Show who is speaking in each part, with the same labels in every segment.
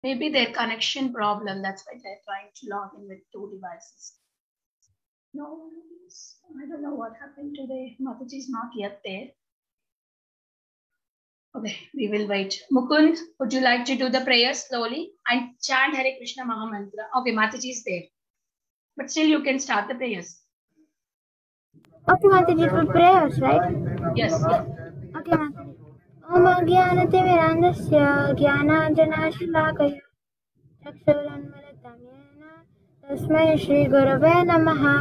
Speaker 1: Maybe their connection problem. That's why they're trying to log in with 2 devices. No, I don't know what happened today. Mataji is not yet there. Okay, we will wait. Mukund, would you like to do the prayer slowly and chant Hare Krishna Mahamantra? Okay, Mataji is there. But still you can start the prayers.
Speaker 2: Okay, Mataji, for prayers, right?
Speaker 1: Yes.
Speaker 2: Okay, Mataji. Om Jnanatimirandasya Jnananjanashilakaya Chakshuranmalatam Yena Tasmai Shri Gurave Namaha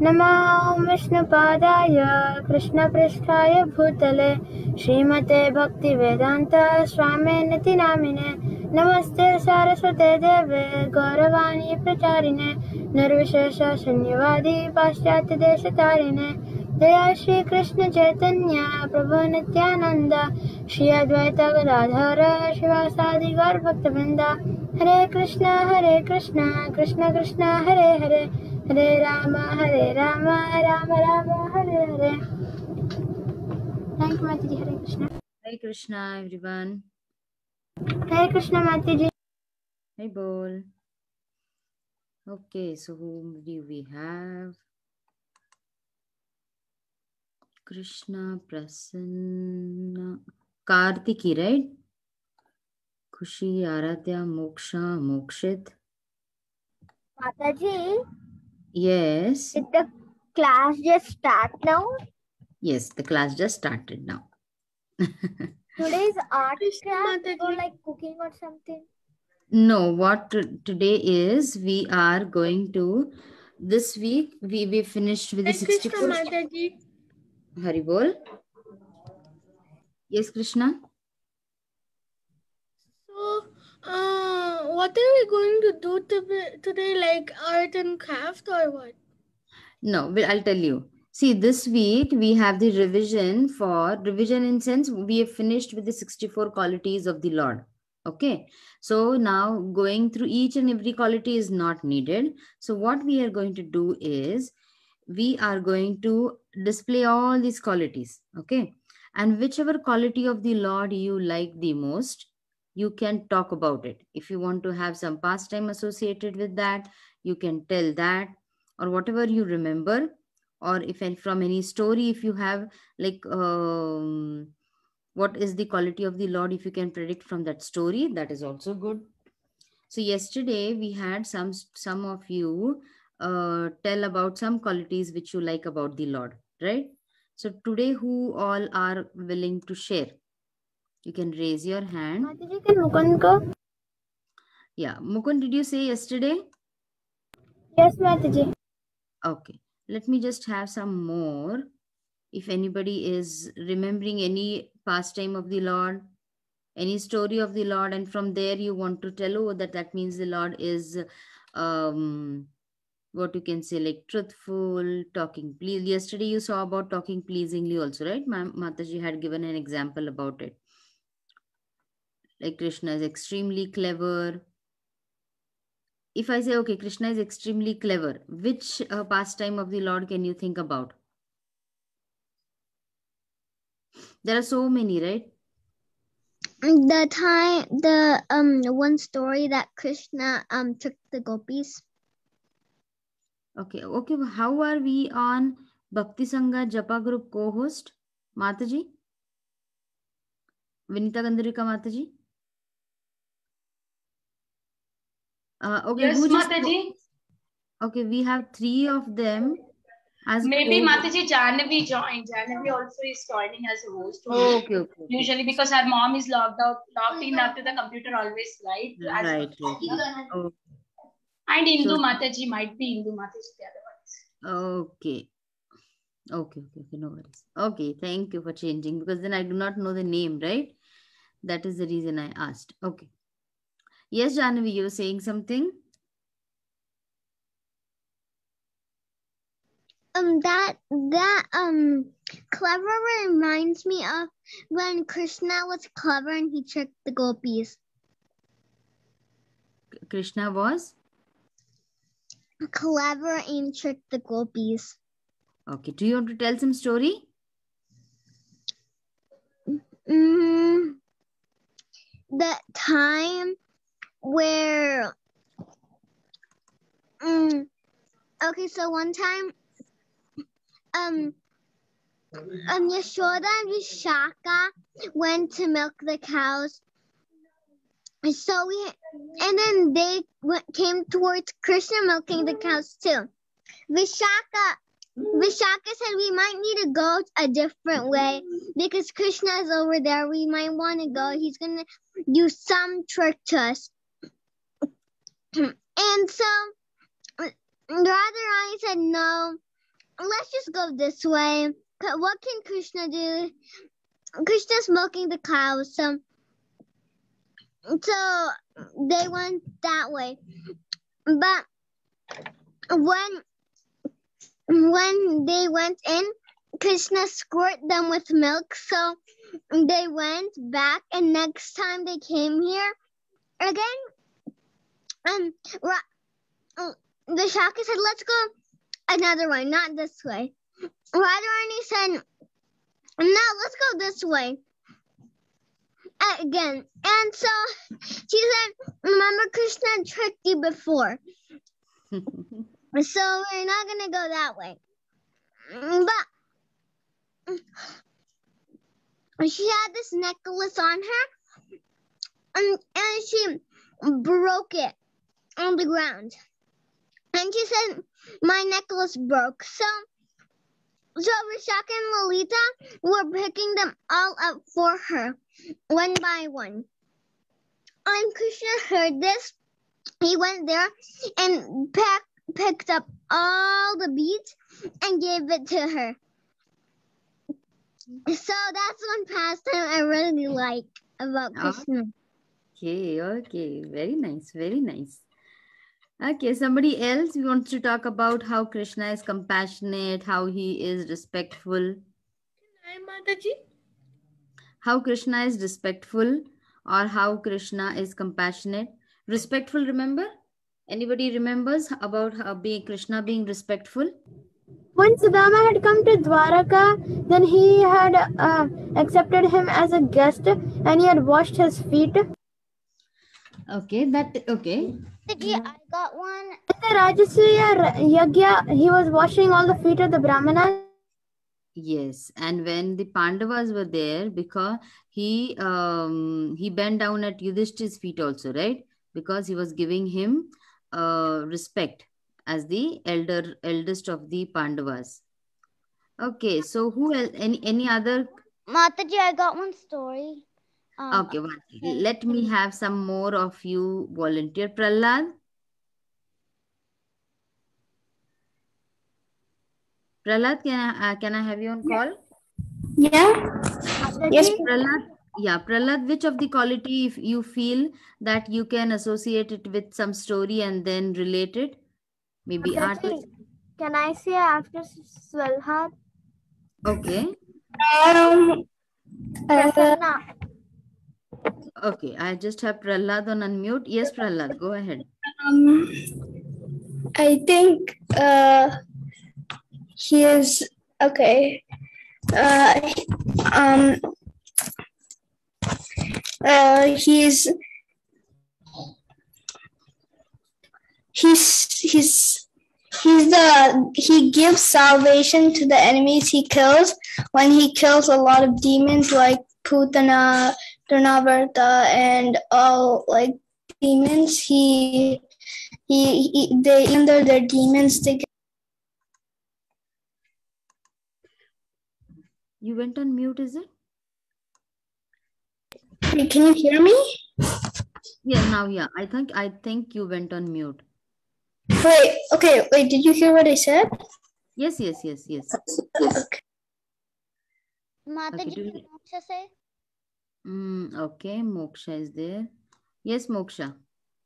Speaker 2: Namo Om Vishnupadaya Krishna Pristhaya Bhutale Srimate Bhaktivedanta Swami Niti Namine Namaste Saraswate Deve Gauravani Pracharine Nirvishesha Shanyavadi Paschatya Deshatarine Jaya Shri Krishna Chaitanya Prabhu Nityananda Shri Advaita Gadadhara Shivasadi Gaur Bhaktivinoda Hare Krishna Krishna Krishna Hare Hare Hare Rama Rama Rama Hare Hare. Thank you, Mataji. Hare Krishna.
Speaker 3: Hare Krishna, everyone.
Speaker 2: Hare Krishna, Mataji.
Speaker 3: Hey, Bol. Okay, so whom do we have? Krishna, Prasanna, Kartiki, right? Kushi, Aradhya, Moksha, Mokshit.
Speaker 2: Mataji?
Speaker 3: Yes.
Speaker 2: Did the class just start now?
Speaker 3: Yes, the class just started now.
Speaker 2: Today's art class or like cooking or something?
Speaker 3: No, what today is, we are going to, this week, we finished with the 64.
Speaker 2: Mataji.
Speaker 3: Haribol. Yes, Krishna?
Speaker 2: So, what are we going to do today, like art and craft or what?
Speaker 3: No, I'll tell you. See, this week we have the revision in sense we have finished with the 64 qualities of the Lord. Okay. So now going through each and every quality is not needed. So what we are going to do is we are going to display all these qualities. Okay. And whichever quality of the Lord you like the most, you can talk about it. If you want to have some pastime associated with that, you can tell that, or whatever you remember, or if from any story, if you have like what is the quality of the Lord, if you can predict from that story, that is also good. So yesterday we had some of you tell about some qualities which you like about the Lord, right? So today who all are willing to share? You can raise your hand.
Speaker 2: Mataji, can Mukund go?
Speaker 3: Yeah, Mukund, did you say yesterday?
Speaker 2: Yes, Mataji.
Speaker 3: Okay, let me just have some more. If anybody is remembering any pastime of the Lord, any story of the Lord, and from there you want to tell, oh, that means the Lord is, what you can say, like truthful, talking please. Yesterday you saw about talking pleasingly also, right? Mataji had given an example about it. Like Krishna is extremely clever. If I say, okay, Krishna is extremely clever, which pastime of the Lord can you think about? There are so many, right?
Speaker 2: The one story that Krishna took the gopis.
Speaker 3: Okay. How are we on Bhakti Sangha Japa group co-host? Mataji? Vinita Gandharika Mataji? Okay.
Speaker 1: Yes, Mataji.
Speaker 3: Okay, we have 3 of them. As
Speaker 1: maybe Mataji Jahnavi joined. Jahnavi also is joining as a host.
Speaker 3: Okay.
Speaker 1: Usually because her mom is logged in after the computer always, right?
Speaker 3: Right.
Speaker 1: Okay. And Indu Mataji might be Indu Mataji the other ones.
Speaker 3: Okay. No worries. Okay, thank you for changing, because then I do not know the name, right? That is the reason I asked. Okay. Yes, Jahnavi, you were saying something?
Speaker 2: That clever reminds me of when Krishna was clever and he tricked the gopis.
Speaker 3: Krishna was
Speaker 2: clever and tricked the gopis.
Speaker 3: Okay. Do you want to tell some story?
Speaker 2: The time
Speaker 4: where okay, so one time Yashoda and Vishaka went to milk the cows. So and then they came towards Krishna milking the cows too. Vishaka said we might need to go a different way because Krishna is over there. We might want to go. He's gonna do some trick to us. And so Radharani said, no, let's just go this way. What can Krishna do? Krishna's milking the cows. So they went that way. But when they went in, Krishna squirted them with milk. So they went back. And next time they came here again, the Shaka said, let's go another way, not this way. Radharani said, no, let's go this way again. And so she said, remember Krishna tricked you before. So we're not going to go that way. But she had this necklace on her, and she broke it on the ground. And she said, my necklace broke. So Vishaka and Lalita were picking them all up for her, one by one. And Krishna heard this. He went there and picked up all the beads and gave it to her. So that's one pastime I really like about Krishna.
Speaker 3: Okay. Very nice. Very nice. Okay, somebody else wants to talk about how Krishna is compassionate, how he is respectful.
Speaker 2: Hi, Mataji.
Speaker 3: How Krishna is respectful or how Krishna is compassionate. Respectful, remember? Anybody remembers about how Krishna being respectful?
Speaker 5: When Sudama had come to Dwaraka, then he had accepted him as a guest and he had washed his feet.
Speaker 3: Okay.
Speaker 4: I got one.
Speaker 5: In the Rajasuya Yagya, he was washing all the feet of the Brahmanas.
Speaker 3: Yes, and when the Pandavas were there, because he bent down at Yudhishthir's feet also, right? Because he was giving him respect as the eldest of the Pandavas. Okay, so who else? Any other?
Speaker 4: Mataji, I got one story.
Speaker 3: Okay, let me have some more of you volunteer. Prahlad? Prahlad, can I have you on call?
Speaker 5: Yeah. Yes.
Speaker 3: Prahlad, Prahlad, which of the quality if you feel that you can associate it with some story and then relate it? Maybe artist.
Speaker 5: Can I say after Swalha?
Speaker 3: Okay. Okay, I just have Prahlad on unmute. Yes, Prahlad, go ahead.
Speaker 5: I think he is okay. He gives salvation to the enemies he kills. When he kills a lot of demons like Putana, Durnavarta, and all like demons, they under their demons.
Speaker 3: You went on mute, is it?
Speaker 5: Can you hear me?
Speaker 3: Yeah, now I think you went on mute.
Speaker 5: Wait, did you hear what I said?
Speaker 3: Yes.
Speaker 5: Okay.
Speaker 4: Mataji,
Speaker 3: Okay,
Speaker 4: did Moksha say?
Speaker 3: Okay, Moksha is there. Yes, Moksha.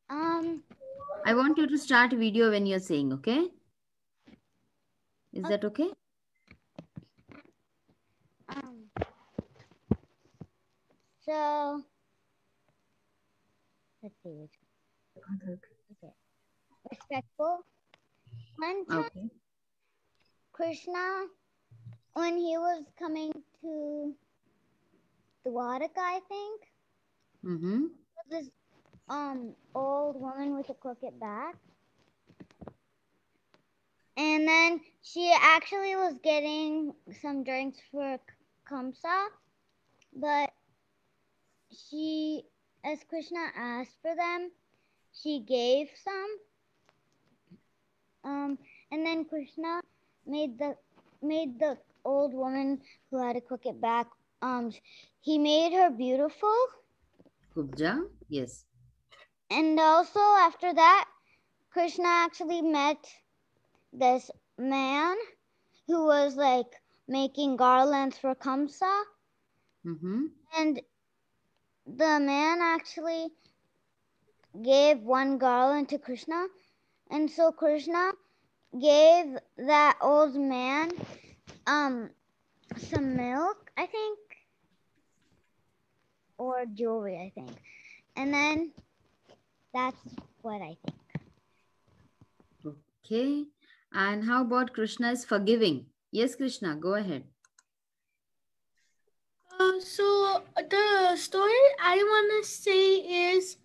Speaker 4: I
Speaker 3: I want you to start video when you're saying, okay? Is that okay?
Speaker 4: So let's see. Okay. Respectful. One time,
Speaker 3: Okay.
Speaker 4: Krishna, when he was coming to Dwaraka, I think, old woman with a crooked back. And then she actually was getting some drinks for Kamsa, but as Krishna asked for them, she gave some. And then Krishna made the old woman who had a crooked back. He made her beautiful.
Speaker 3: Kubja, yes.
Speaker 4: And also after that, Krishna actually met this man who was like making garlands for Kamsa. And the man actually gave one garland to Krishna. And so Krishna gave that old man some milk, I think, or jewelry, I think. And then that's what I think.
Speaker 3: Okay. And how about Krishna is forgiving? Yes, Krishna, go ahead.
Speaker 2: So the story I want to say is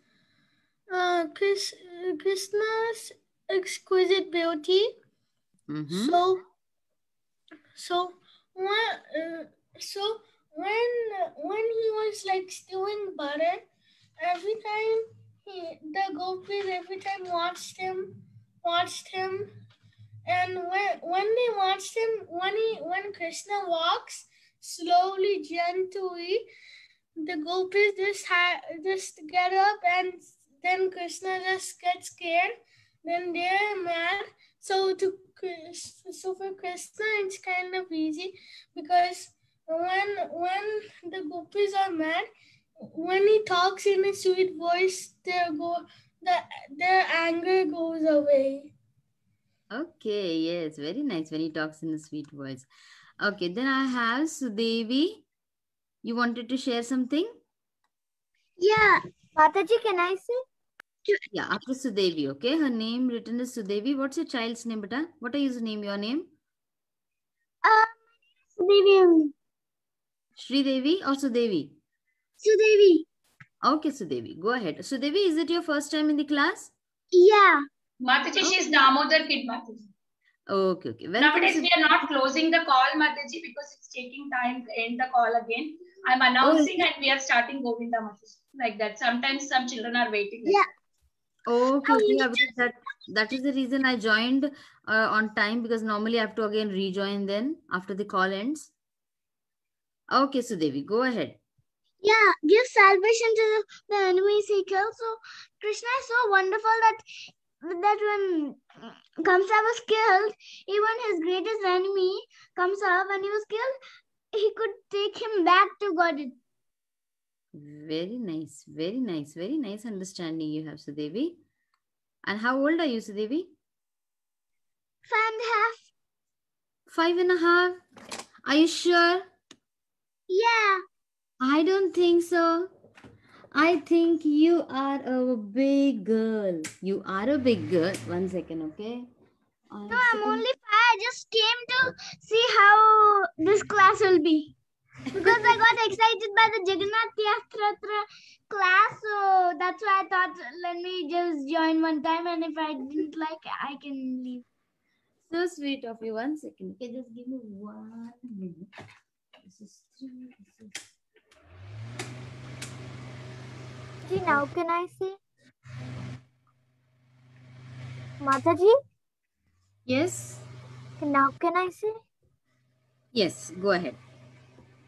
Speaker 2: Krishna's exquisite beauty. So when he was like stewing butter, every time the gopis watched him, and when they watched him, when Krishna walks slowly, gently, the gopis just get up, and then Krishna just gets scared. Then they're mad. So for Krishna, it's kind of easy because when the gopis are mad, when he talks in a sweet voice, their anger goes away.
Speaker 3: Okay, yes, very nice when he talks in a sweet voice. Okay, then I have Sudevi. You wanted to share something?
Speaker 4: Yeah, Mataji, can I say?
Speaker 3: Yeah, after Sudevi, okay? Her name written is Sudevi. What's your child's name, beta? What is your name?
Speaker 4: Sudevi.
Speaker 3: Sridevi or Sudevi?
Speaker 4: Sudevi.
Speaker 3: Okay, Sudevi, go ahead. Sudevi, is it your first time in the class?
Speaker 4: Yeah.
Speaker 1: Mataji, she is Damodar kid, Mataji.
Speaker 3: Okay. Welcome.
Speaker 1: Nowadays, we are not closing the call, Mataji, because it's taking time to end the call again. I'm announcing and we are starting Govinda Mataji. Like that. Sometimes some children are waiting. Like
Speaker 3: Okay. Yeah, because that is the reason I joined on time, because normally I have to again rejoin then after the call ends. Okay, Sudevi, go ahead.
Speaker 4: Yeah, give salvation to the enemies he kills. So Krishna is so wonderful that when Kamsa was killed, even his greatest enemy, Kamsa, when he was killed, he could take him back to God.
Speaker 3: Very nice. Very nice understanding you have, Sudevi. And how old are you, Sudevi?
Speaker 4: 5.5.
Speaker 3: 5.5? Are you sure?
Speaker 4: Yeah.
Speaker 3: I don't think so. I think you are a big girl. You are a big girl. 1 second, okay?
Speaker 4: No, I'm only 5. I just came to see how this class will be. Because I got excited by the Jagannath Yatra class. So that's why I thought, let me just join one time. And if I didn't like it, I can leave.
Speaker 3: So sweet of you. 1 second. Okay, just give me 1 minute. This is 3.
Speaker 4: See, now can I say? Mataji?
Speaker 3: Yes.
Speaker 4: Now can I say?
Speaker 3: Yes, go ahead.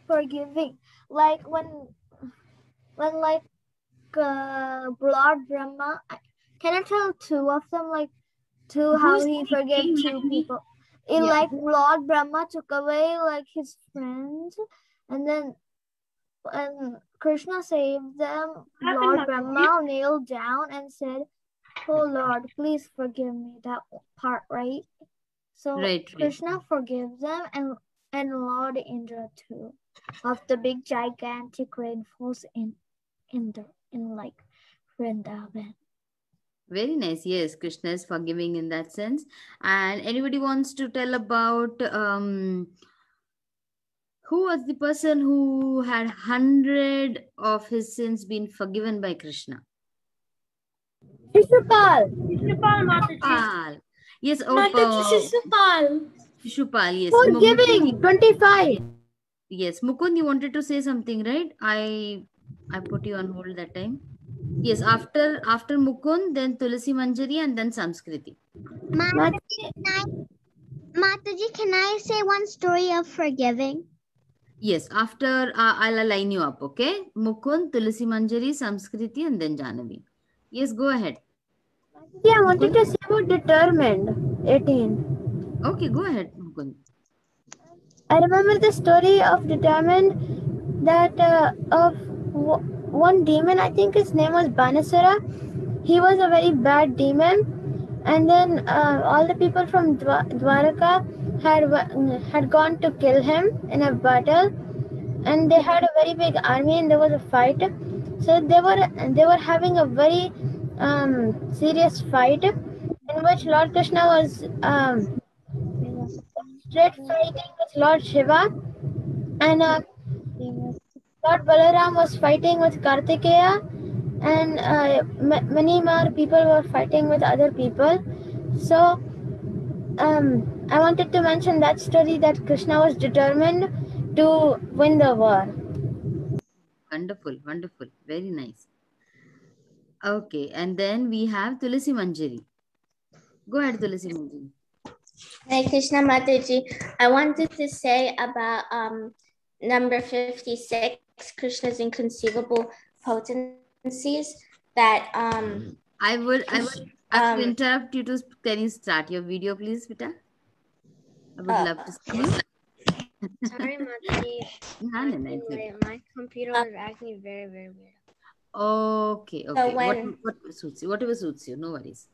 Speaker 4: Forgiving. Like when like Lord Brahma, can I tell 2 of them? Like how he forgave 2 people. Like Lord Brahma took away like his friends, and then when Krishna saved them, Lord Brahma kneeled down and said, "Oh Lord, please forgive me." That part, right? So
Speaker 3: right.
Speaker 4: Krishna forgives them, and Lord Indra too, of the big gigantic rainfalls in like Vrindavan.
Speaker 3: Very nice. Yes, Krishna is forgiving in that sense. And anybody wants to tell about who was the person who had 100 of his sins been forgiven by Krishna?
Speaker 5: Shishupal.
Speaker 2: Shishupal, Mataji.
Speaker 3: Shishupal. Yes,
Speaker 2: Mataji Shishupal.
Speaker 3: Shishupal, yes.
Speaker 5: For
Speaker 3: Mukund,
Speaker 5: giving 25.
Speaker 3: yes, Mukund, you wanted to say something, right? I put you on hold that time. Yes, after Mukund, then Tulasi Manjari, and then Samskriti.
Speaker 4: Mataji, can I say one story of forgiving?
Speaker 3: Yes, after I'll align you up, okay? Mukund, Tulasi Manjari, Samskriti, and then Janavi. Yes, go ahead.
Speaker 5: Yeah, I wanted to say about determined. 18.
Speaker 3: Okay, go ahead, Mukund.
Speaker 5: I remember the story of determined that one demon, I think his name was Banasura. He was a very bad demon, and then all the people from Dwaraka had gone to kill him in a battle, and they had a very big army, and there was a fight. So they were having a very serious fight, in which Lord Krishna was straight fighting with Lord Shiva, and Lord Balaram was fighting with Kartikeya, and many more people were fighting with other people. So I wanted to mention that story, that Krishna was determined to win the war.
Speaker 3: Wonderful, wonderful. Very nice. Okay, and then we have Tulasi Manjari. Go ahead, Tulasi Manjari.
Speaker 6: Hare Krishna Mataji. I wanted to say about number 56, Krishna's inconceivable potencies, that
Speaker 3: I would interrupt you to, can you start your video, please, Vita? I would love to see you.
Speaker 7: Sorry, Mataji. My computer was acting very, very weird.
Speaker 3: Okay.
Speaker 6: So when,
Speaker 3: what suits you? Whatever suits you. No worries.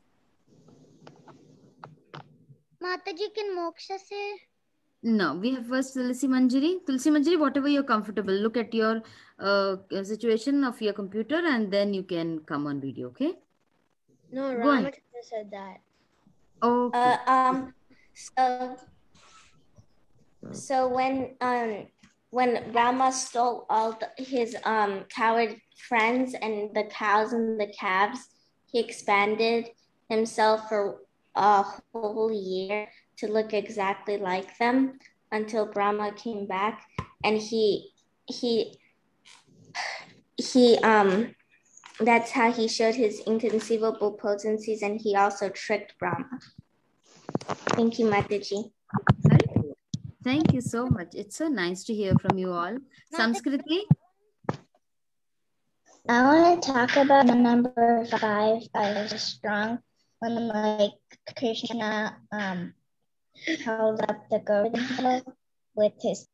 Speaker 4: Mataji, can Moksha say?
Speaker 3: No, we have first Tulsi Manjari. Tulsi Manjari, whatever you're comfortable. Look at your situation of your computer, and then you can come on video. Okay.
Speaker 7: No,
Speaker 3: Go ahead.
Speaker 7: Ramachandra said that.
Speaker 3: Okay.
Speaker 6: So when Rama stole all his coward friends and the cows and the calves, he expanded himself for a whole year to look exactly like them until Brahma came back, and he that's how he showed his inconceivable potencies, and he also tricked Brahma. Thank you, Mataji.
Speaker 3: Thank you so much. It's so nice to hear from you all. Samskriti?
Speaker 8: I want to talk about number 5 as strong, when like Krishna held up the Govardhan hill with his.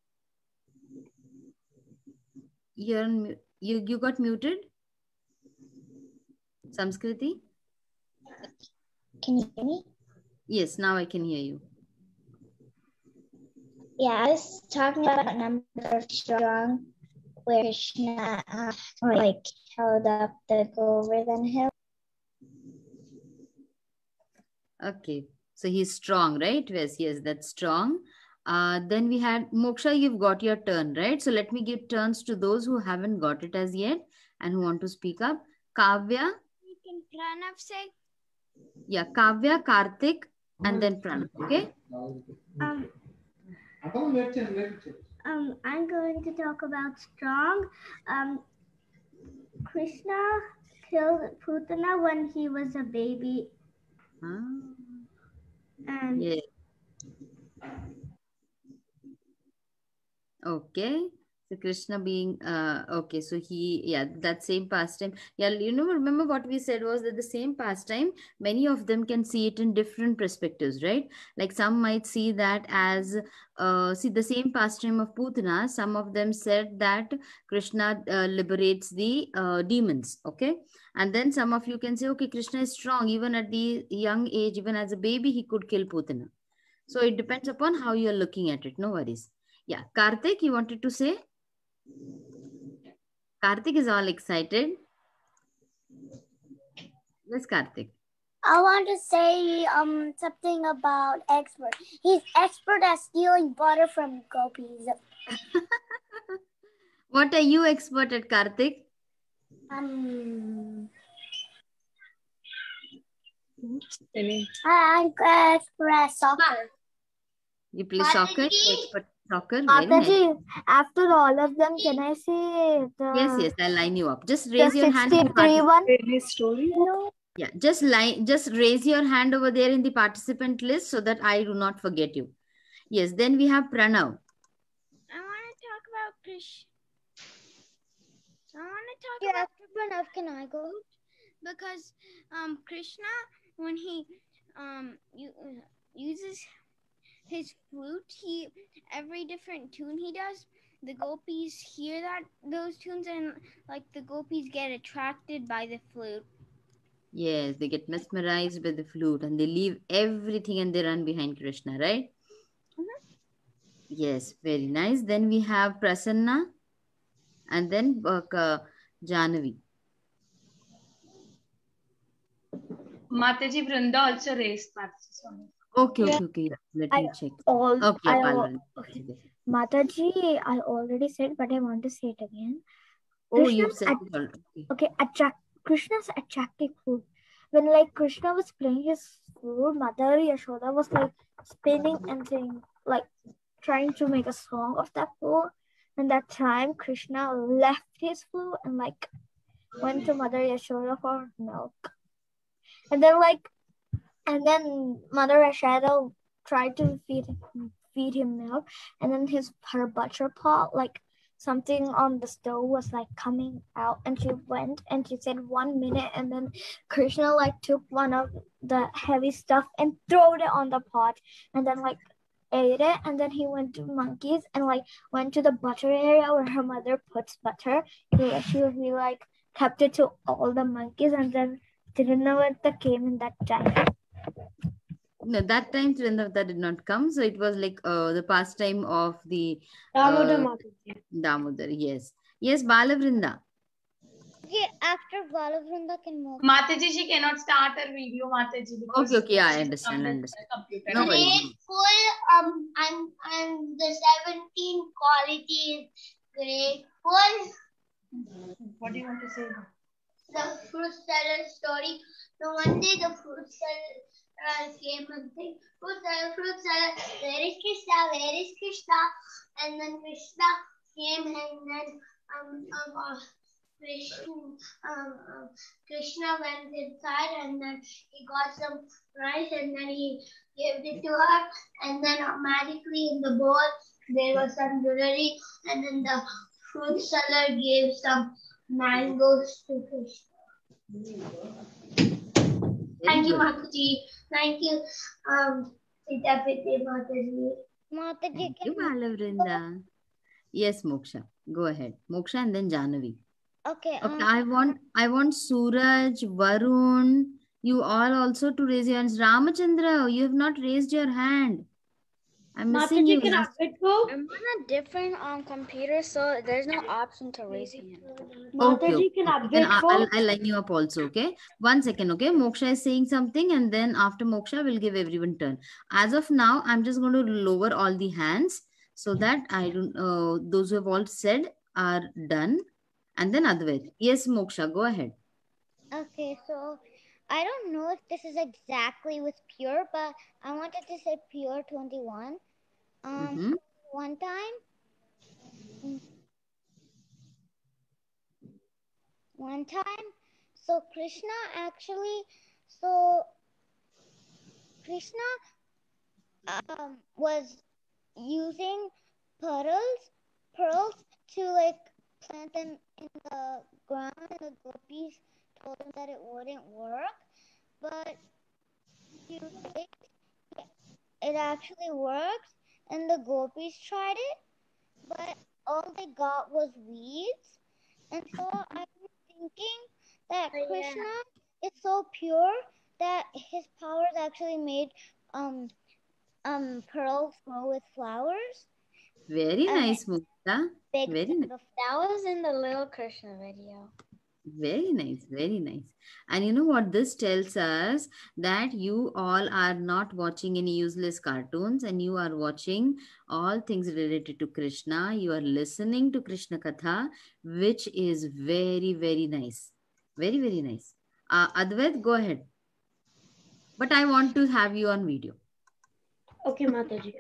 Speaker 3: You got muted? Samskriti?
Speaker 8: Can you hear me?
Speaker 3: Yes, now I can hear you.
Speaker 8: Yeah, I was talking about number strong, where Krishna like held up the Govardhan hill.
Speaker 3: Okay, so he's strong, right? Yes, that's strong. Then we had Moksha, you've got your turn, right? So let me give turns to those who haven't got it as yet and who want to speak up. Kavya?
Speaker 2: Can Pranav say?
Speaker 3: Yeah, Kavya, Karthik, and then Pranav, okay?
Speaker 2: I'm going to talk about strong. Krishna killed Putana when he was a baby. And
Speaker 3: yeah. Okay. So Krishna being okay, so that same pastime. Yeah, remember what we said was that the same pastime, many of them can see it in different perspectives, right? Like some might see that as the same pastime of Putana. Some of them said that Krishna liberates the demons, okay? And then some of you can say, okay, Krishna is strong, even at the young age, even as a baby, he could kill Putana. So it depends upon how you're looking at it. No worries. Yeah, Karthik, you wanted to say? Karthik is all excited. Yes, Karthik.
Speaker 2: I want to say something about expert. He's expert at stealing butter from gopis.
Speaker 3: What are you expert at, Karthik?
Speaker 8: I play soccer.
Speaker 3: You play soccer? Soccer? Very nice.
Speaker 8: Mataji, after all of them, can I say the...
Speaker 3: Yes, I'll line you up. Just raise your hand.
Speaker 8: 63 one?
Speaker 9: Story?
Speaker 8: No.
Speaker 3: Yeah, just raise your hand over there in the participant list so that I do not forget you. Yes, then we have Pranav.
Speaker 7: I want to talk about Krishna. I want to talk
Speaker 8: Yeah,
Speaker 7: about
Speaker 8: after Pranav, can I go?
Speaker 7: because Krishna, when he uses his flute, every different tune he does, the gopis hear those tunes, and like the gopis get attracted by the flute.
Speaker 3: Yes, they get mesmerized by the flute and they leave everything and they run behind Krishna, right? Yes, very nice. Then we have Prasanna and then Jahnavi.
Speaker 1: Mataji, Vrinda also raised Mataji.
Speaker 3: Okay. Yeah. Let me check.
Speaker 8: Mataji, I already said, but I want to say it again.
Speaker 3: Oh, you've said it already.
Speaker 8: Okay, Krishna's attractive flute. When like Krishna was playing his flute, Mother Yashoda was like spinning and saying, like trying to make a song of that flute. And that time Krishna left his flute and like went to Mother Yashoda for milk. And then Mother Yashoda tried to feed him milk, and then her butter pot, like something on the stove was like coming out, and she went and she said 1 minute, and then Krishna like took one of the heavy stuff and threw it on the pot, and then like ate it, and then he went to monkeys and like went to the butter area where her mother puts butter. She like kept it to all the monkeys, and then Tirunavatta came in that time.
Speaker 3: No, that time Tirunavatta did not come. So it was like the pastime of the Damodar. Yes. Yes, Balavrinda.
Speaker 8: Okay, after Balavrinda can move.
Speaker 1: Mataji, she cannot start her video, Mataji.
Speaker 3: Okay, yeah, I understand. No worries.
Speaker 4: I'm the 17 quality grateful.
Speaker 1: What do you want to say?
Speaker 4: The fruit seller story. So one day the fruit seller came and said, fruit seller, where is Krishna? And then Krishna came, and then Krishna went inside, and then he got some rice, and then he gave it to her, and then magically in the bowl there was some jewelry, and then the fruit seller gave some mangoes to Krishna. Thank you, Mataji. Thank you, Sitapriti, Mataji.
Speaker 3: Thank you, Balavrinda. Yes, Moksha. Go ahead. Moksha and then Jahnavi.
Speaker 8: Okay.
Speaker 3: I want Suraj, Varun, you all also to raise your hands. Ramachandra, you have not raised your hand. I'm missing you.
Speaker 7: I'm on a different computer, so there's no option to raise hand.
Speaker 3: Okay. Then I'll line you up also, okay? 1 second, okay? Moksha is saying something, and then after Moksha, we'll give everyone turn. As of now, I'm just going to lower all the hands so that I don't. Those who have all said are done. And then Advait. Yes, Moksha, go ahead.
Speaker 8: Okay, so I don't know if this is exactly with Pure, but I wanted to say Pure 21. One time, so Krishna was using pearls to like plant them in the ground, and the gopis told him that it wouldn't work, but it actually worked, and the gopis tried it, but all they got was weeds. And so I was thinking that Krishna is so pure that his powers actually made pearls grow with flowers.
Speaker 3: Very nice, Moksha. Very nice.
Speaker 7: That was in the Little Krishna video.
Speaker 3: Very nice, very nice. And you know what this tells us? That you all are not watching any useless cartoons, and you are watching all things related to Krishna. You are listening to Krishna Katha, which is very, very nice. Very, very nice. Advait, go ahead. But I want to have you on video.
Speaker 9: Okay, Mataji.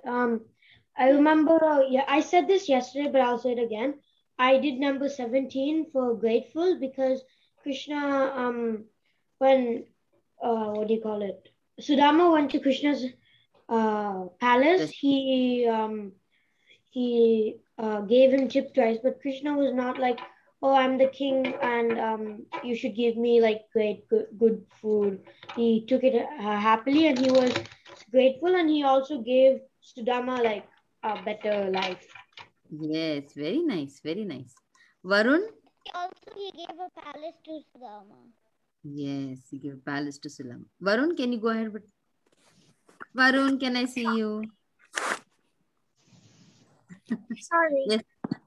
Speaker 9: I remember, yeah, I said this yesterday, but I'll say it again. I did number 17 for grateful because Krishna, when, what do you call it? Sudama went to Krishna's palace.
Speaker 3: Yes.
Speaker 9: He gave him tip twice, but Krishna was not like, oh, I'm the king and you should give me like good food. He took it happily and he was grateful, and he also gave Sudama like a better life.
Speaker 3: Yes, very nice, very nice. Varun?
Speaker 7: Also, he gave a palace to Sudama.
Speaker 3: Yes, he gave palace to Sulam. Varun, can you go ahead? Varun, can I see you?
Speaker 8: Sorry.
Speaker 3: Yes,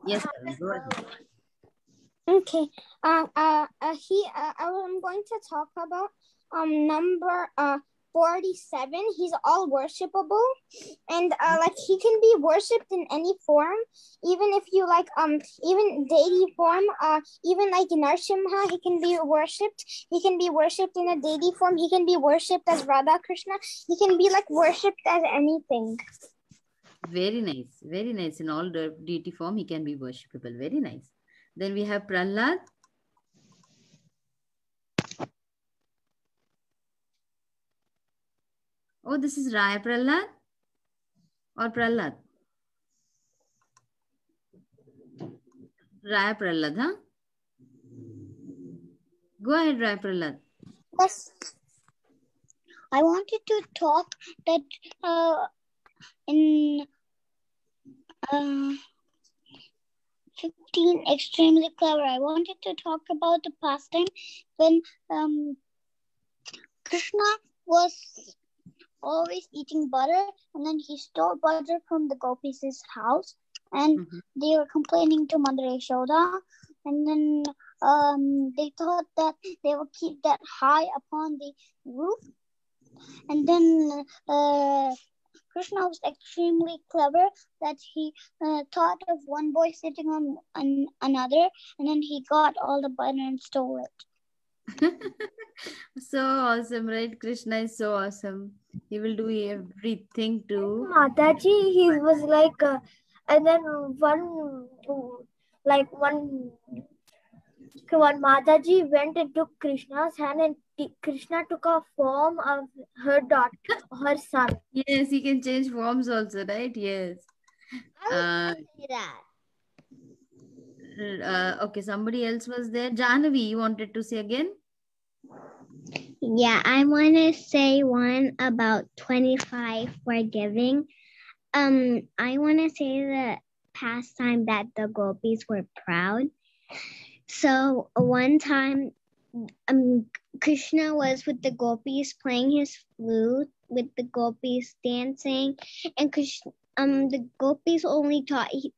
Speaker 3: yes, Varun, go ahead.
Speaker 8: Okay. I'm going to talk about number 47. He's all worshipable, and like he can be worshipped in any form, even if you like even deity form. Even like in Narsimha, he can be worshipped. He can be worshipped in a deity form. He can be worshipped as Radha Krishna. He can be like worshipped as anything.
Speaker 3: Very nice, very nice. In all the deity form, he can be worshipable. Very nice. Then we have Prahlad. Oh, this is Raya Prahlad or Prahlad? Raya Prahlad, huh? Go ahead, Raya Prahlad.
Speaker 7: Yes. I wanted to talk that in 15 extremely clever. I wanted to talk about the pastime when Krishna was always eating butter, and then he stole butter from the gopis' house, and they were complaining to Mother Yashoda, and then they thought that they would keep that high upon the roof, and then Krishna was extremely clever that he thought of one boy sitting on another, and then he got all the butter and stole it.
Speaker 3: So awesome, right? Krishna is so awesome. He will do everything to...
Speaker 8: Mataji, he was like, and then when Mataji went and took Krishna's hand, and Krishna took a form of her daughter, her son.
Speaker 3: Yes, he can change forms also, right? Yes.
Speaker 7: I would say that.
Speaker 3: Okay, somebody else was there. Jahnavi, you wanted to say again?
Speaker 4: Yeah, I want to say one about 25 for giving. I want to say the pastime that the gopis were proud. So one time, Krishna was with the gopis playing his flute, with the gopis dancing, and Krishna, the gopis only thought he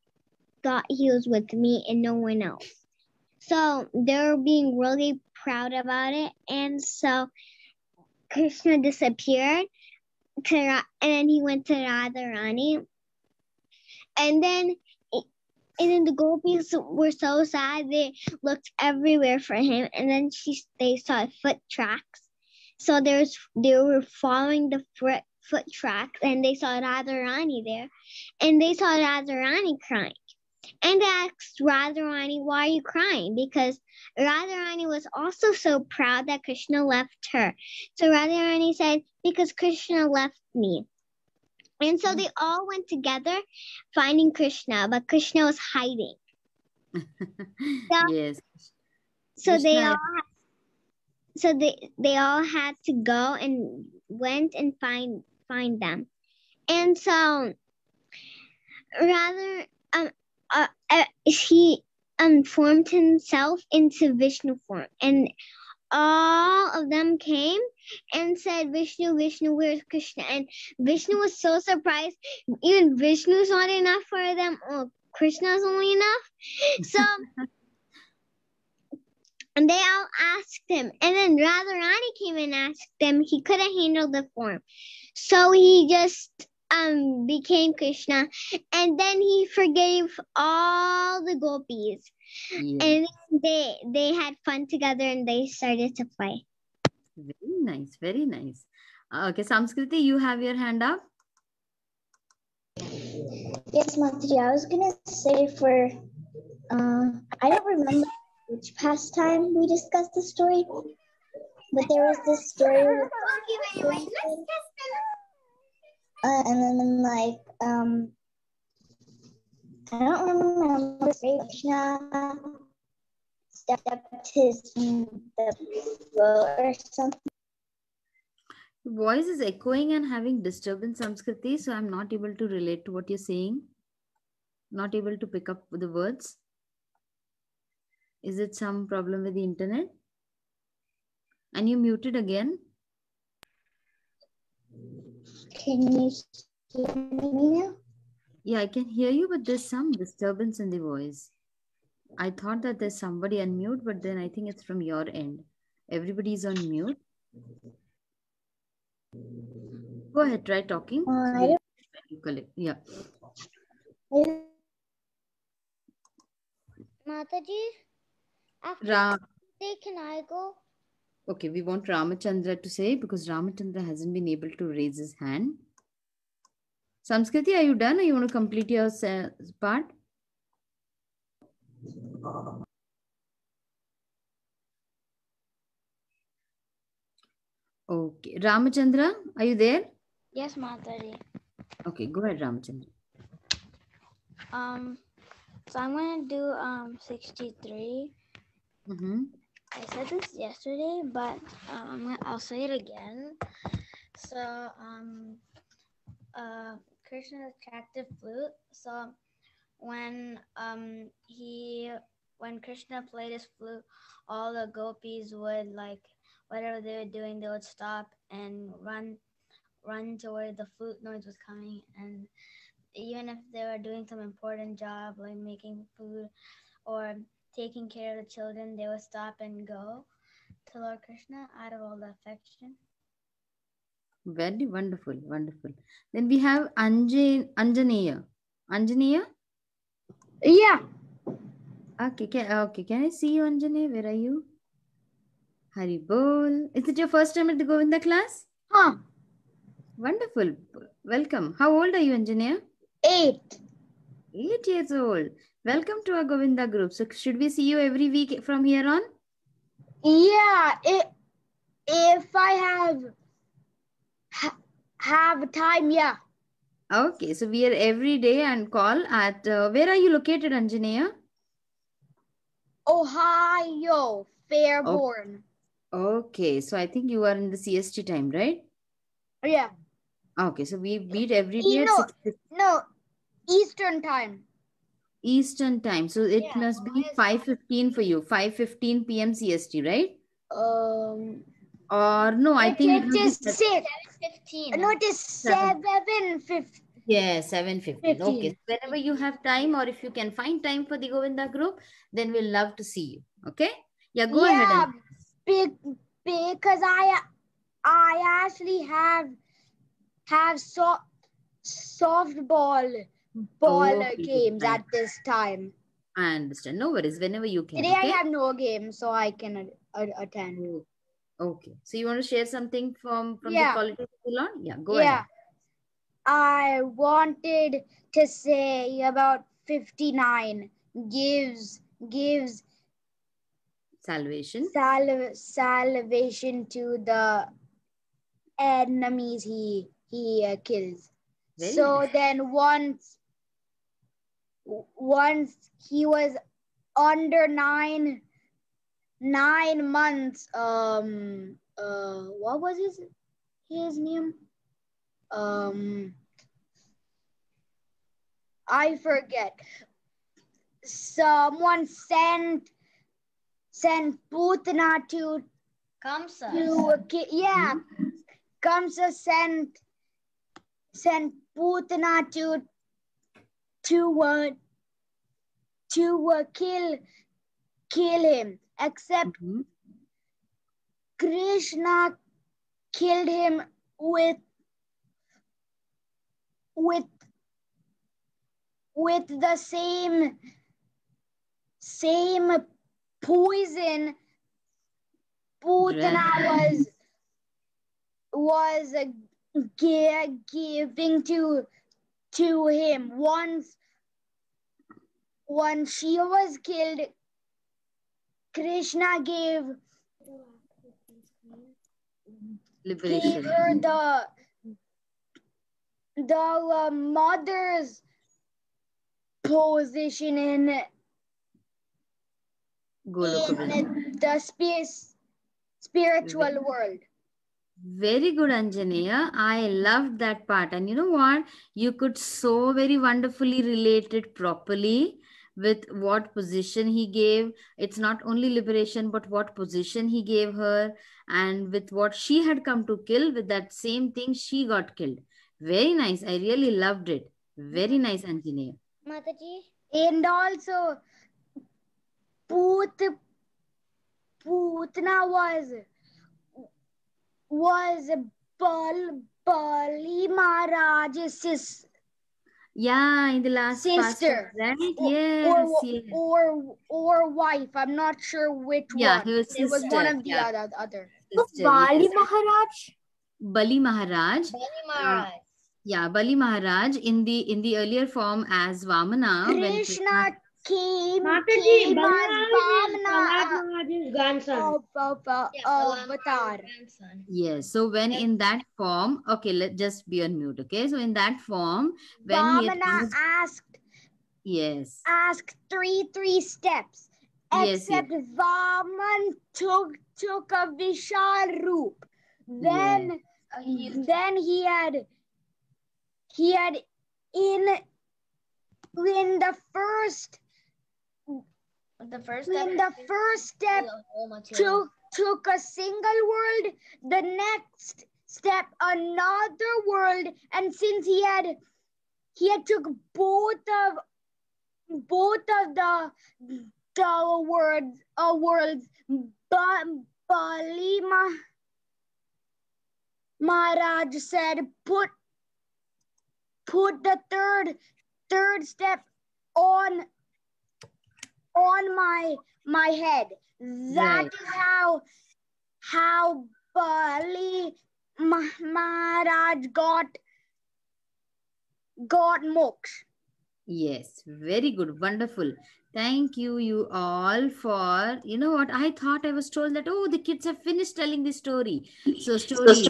Speaker 4: was with me and no one else. So they were being really proud about it, and so Krishna disappeared, and then he went to Radharani, and then the gopis were so sad. They looked everywhere for him, and then they saw foot tracks. So they were following the foot tracks, and they saw Radharani there, and they saw Radharani crying. And they asked Radharani, why are you crying? Because Radharani was also so proud that Krishna left her. So Radharani said, because Krishna left me. And so they all went together finding Krishna, but Krishna was hiding.
Speaker 3: Yes.
Speaker 4: So
Speaker 3: Krishna...
Speaker 4: they all had to go and went and find them. And so he formed himself into Vishnu form, and all of them came and said, Vishnu, Vishnu, where's Krishna? And Vishnu was so surprised. Even Vishnu's not enough for them. Oh, Krishna's only enough. So and they all asked him. And then Radharani came and asked them. He couldn't handle the form. So he just became Krishna. And then he forgave all the gopis. Yes. And they had fun together and they started to play.
Speaker 3: Very nice, very nice. Okay, Samskriti, you have your hand up.
Speaker 4: Yes, Mataji. I was gonna say for I don't remember which past time we discussed the story, but there was this story with and then like I don't remember if Krishna stepped his in the boat or something.
Speaker 3: Your voice is echoing and having disturbance, Samskriti, so I'm not able to relate to what you're saying. Not able to pick up the words. Is it some problem with the internet? And you muted again.
Speaker 4: Can you hear me now?
Speaker 3: Yeah, I can hear you, but there's some disturbance in the voice. I thought that there's somebody unmute, but then I think it's from your end. Everybody's on mute. Go ahead, try talking. Yeah.
Speaker 7: Mataji, after can I go?
Speaker 3: Okay, we want Ramachandra to say because Ramachandra hasn't been able to raise his hand. Samskriti, are you done or you want to complete your part? Okay. Ramachandra, are you there?
Speaker 6: Yes, Mataji.
Speaker 3: Okay, go ahead, Ramachandra.
Speaker 6: So I'm gonna do 63. I said this yesterday, but I'll say it again. So Krishna's attractive flute. So when Krishna played his flute, all the gopis would, like, whatever they were doing, they would stop and run to where the flute noise was coming. And even if they were doing some important job like making food or taking care of the children, they would stop and go to Lord Krishna out of all the affection.
Speaker 3: Very wonderful, wonderful. Then we have Anjaneya. Anjaneya?
Speaker 5: Yeah.
Speaker 3: Okay, can I see you, Anjaneya? Where are you? Hari Bol. Is it your first time at the Govinda class?
Speaker 5: Huh.
Speaker 3: Wonderful. Welcome. How old are you, Anjaneya?
Speaker 5: 8.
Speaker 3: 8 years old. Welcome to our Govinda group. So should we see you every week from here on?
Speaker 5: Yeah. If I have time, yeah.
Speaker 3: Okay, so we are every day and call at, where are you located, Anjaneya?
Speaker 5: Ohio, Fairborn.
Speaker 3: Okay, so I think you are in the CST time, right?
Speaker 5: Yeah.
Speaker 3: Okay, so we meet every day at 6.
Speaker 5: No, Eastern time.
Speaker 3: Eastern time. So it must be 5:15 for you. 5:15 p.m. CST, right? Or no, I think it is
Speaker 6: 7:15.
Speaker 5: No, it is 7:15.
Speaker 3: Yeah, 7:15. Okay. So whenever you have time or if you can find time for the Govinda group, then we'll love to see you. Okay? Yeah, go ahead.
Speaker 5: Because I actually have softball games at this time.
Speaker 3: I understand. No worries. Whenever you can.
Speaker 5: Today
Speaker 3: okay?
Speaker 5: I have no game, so I can attend.
Speaker 3: Okay. So you want to share something from the quality of the Lord? Yeah, go ahead.
Speaker 5: I wanted to say about 59 gives
Speaker 3: salvation
Speaker 5: to the enemies he kills.
Speaker 3: Very
Speaker 5: so
Speaker 3: nice.
Speaker 5: Then once he was under 9 months, what was his name? I forget. Someone sent Putana to
Speaker 6: Kamsa.
Speaker 5: Kamsa sent Putana to kill him. Except Krishna killed him with the same poison Putana
Speaker 10: giving to him. Once she was killed, Krishna gave
Speaker 3: Liberation.
Speaker 10: her the mother's position in the spiritual world.
Speaker 3: Very good, Anjaneya. I loved that part. And you know what? You could so very wonderfully relate it properly with what position he gave. It's not only liberation, but what position he gave her, and with what she had come to kill, with that same thing she got killed. Very nice. I really loved it. Very nice, Anjaneya.
Speaker 7: Mataji.
Speaker 10: And also, Putna was Bali Maharaj's sister.
Speaker 3: Yeah, in the last
Speaker 10: sister,
Speaker 3: part, right? Yes,
Speaker 10: or wife. I'm not sure which one. It was one of the other.
Speaker 8: Bali Maharaj.
Speaker 3: Bali Maharaj. Yeah, Bali Maharaj in the earlier form as Vamana.
Speaker 10: Krishna came as
Speaker 9: Vamana's grandson.
Speaker 10: Avatar.
Speaker 3: Yes. So when in that form, okay, let's just be on mute. Okay. So in that form, when
Speaker 10: Vamana asked three steps. Except Vaman took a Vishal Roop. Then he had in the first step took a single world, the next step another world, and since he had took both of the worlds, Bali Maharaj said, put the third step on my head. That is how Bali Maharaj got moksha.
Speaker 3: Yes, very good, wonderful. Thank you all for, you know what, I thought I was told that, oh, the kids have finished telling the story. So stories.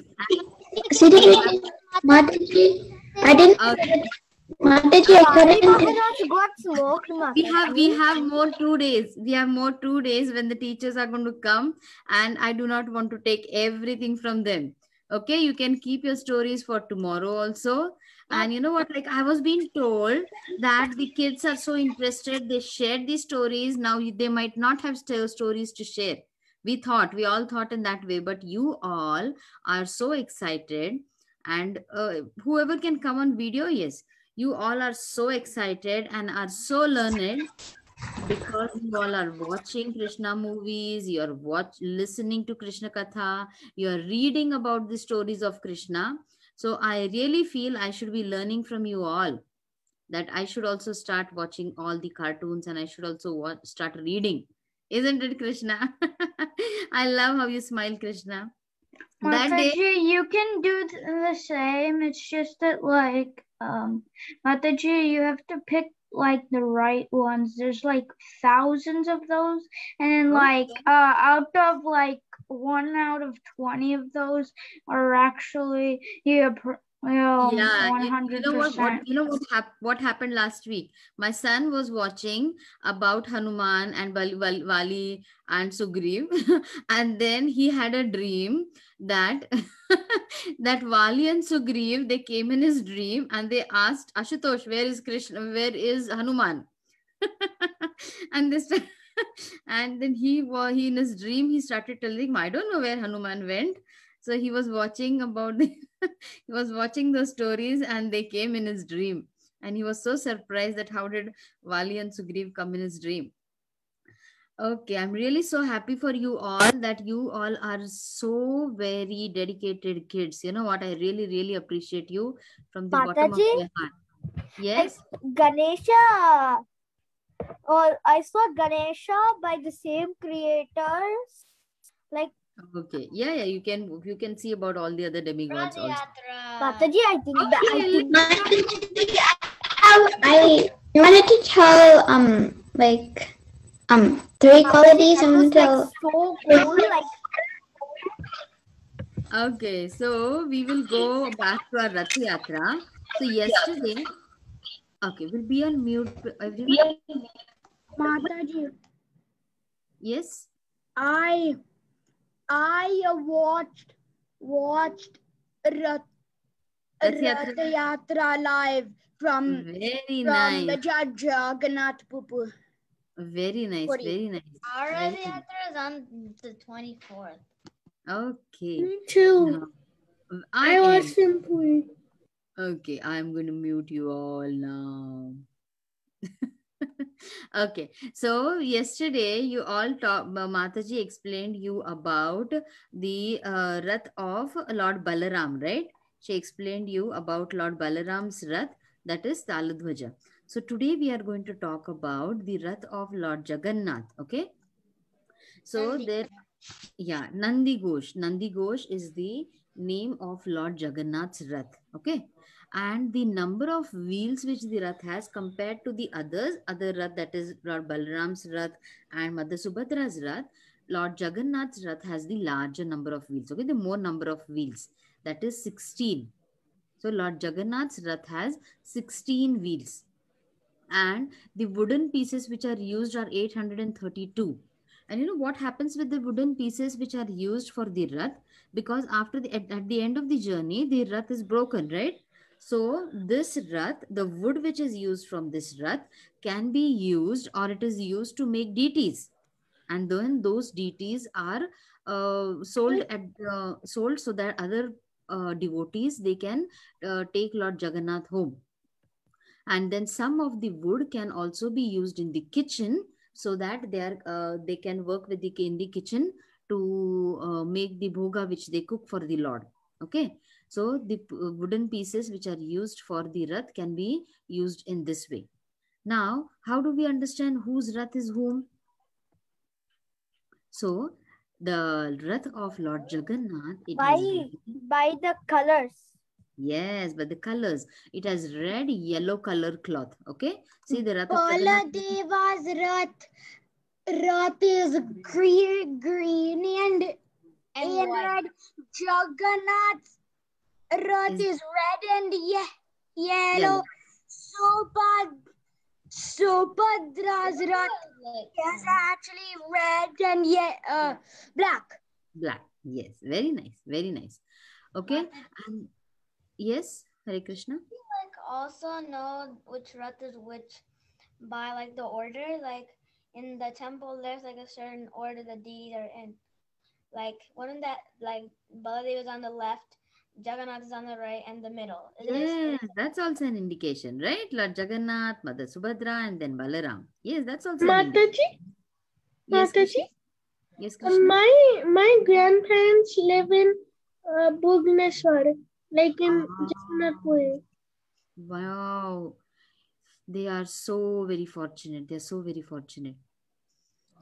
Speaker 5: Mataji, I didn't. Mataji,
Speaker 3: we have more 2 days. We have more 2 days when the teachers are going to come, and I do not want to take everything from them. Okay, you can keep your stories for tomorrow also. And you know what, like I was being told that the kids are so interested, they shared these stories. Now they might not have stories to share. We all thought in that way, but you all are so excited. And whoever can come on video, yes, you all are so excited and are so learned because you all are watching Krishna movies, you're listening to Krishna Katha, you're reading about the stories of Krishna. So I really feel I should be learning from you all, that I should also start watching all the cartoons, and I should also start reading. Isn't it, Krishna? I love how you smile, Krishna.
Speaker 8: Mataji, you can do the same. It's just that, like, Mataji, you have to pick like the right ones. There's like thousands of those, and like out of like 1 out of 20 of those are actually 100%.
Speaker 3: You know what happened last week? My son was watching about Hanuman and Vali and Sugriv, and then he had a dream that that Vali and Sugriv, they came in his dream and they asked Ashutosh, where is Krishna? Where is Hanuman? And this and then he in his dream he started telling him, I don't know where Hanuman went. So he was watching he was watching those stories, and they came in his dream, and he was so surprised that how did Vali and Sugriv come in his dream. Okay, I'm really so happy for you all, that you all are so very dedicated kids. You know what? I really, really appreciate you from the bottom of my heart. Yes?
Speaker 8: Ganesha. I saw Ganesha by the same creators. Like
Speaker 3: Okay. Yeah, yeah. You can see about all the other demigods also.
Speaker 8: Mataji, I think that
Speaker 5: I wanted to tell like three qualities until
Speaker 8: so cool. Like
Speaker 3: okay, so we will go back to our Rath Yatra. So yesterday, okay, we'll be on mute, everyone.
Speaker 10: Mataji,
Speaker 3: Yes.
Speaker 10: I watched Rath Yatra live from
Speaker 3: Very nice.
Speaker 10: the Jagannath Pupu.
Speaker 3: Very nice, very nice.
Speaker 6: Our
Speaker 3: Very
Speaker 6: Yatra is on the 24th.
Speaker 3: Okay.
Speaker 9: Me too.
Speaker 3: Now,
Speaker 9: I watched him play.
Speaker 3: Okay, I'm going to mute you all now. Okay, so yesterday you all talked, Mataji explained you about the Rath of Lord Balaram, right? She explained you about Lord Balaram's Rath, that is Taladhwaja. So today we are going to talk about the Rath of Lord Jagannath, okay? So there, yeah, Nandi Ghosh. Nandi Ghosh is the name of Lord Jagannath's Rath, okay? And the number of wheels which the Rath has compared to the other Rath, that is Lord Balaram's Rath and Mother Subhadra's Rath, Lord Jagannath's Rath has the larger number of wheels, okay? The more number of wheels, that is 16. So Lord Jagannath's Rath has 16 wheels. And the wooden pieces which are used are 832. And you know what happens with the wooden pieces which are used for the Rath? Because after at the end of the journey, the Rath is broken, right? So this Rath, the wood which is used from this Rath can be used, or it is used to make deities. And then those deities are sold so that other devotees, they can take Lord Jagannath home. And then some of the wood can also be used in the kitchen, so that they can work with in the kitchen to make the bhoga which they cook for the Lord. Okay, so the wooden pieces which are used for the Rath can be used in this way. Now, how do we understand whose Rath is whom? So the Rath of Lord Jagannath,
Speaker 8: by the colors.
Speaker 3: Yes, but the colors. It has red, yellow color cloth. Okay. See the Rath.
Speaker 10: Baladeva's Rath is green and red. Jagannath's Rath is red and yellow. Subhadra's Rath is actually red and black.
Speaker 3: Black. Yes. Very nice. Very nice. Okay. And yes, Hare Krishna.
Speaker 6: Like also know which Rath is which by like the order. Like in the temple, there's like a certain order the deities are in. Like one of that, like Baladev is on the left, Jagannath is on the right, and the middle.
Speaker 3: Yes, that's also an indication, right? Lord Jagannath, Mother Subhadra, and then Balaram. Yes, that's also
Speaker 9: Mataji?
Speaker 3: Yes,
Speaker 9: Mataji?
Speaker 3: Yes, Krishna.
Speaker 9: My grandparents live in Bhubaneswar, like in Jagannath.
Speaker 3: Wow. They are so very fortunate. They are so very fortunate.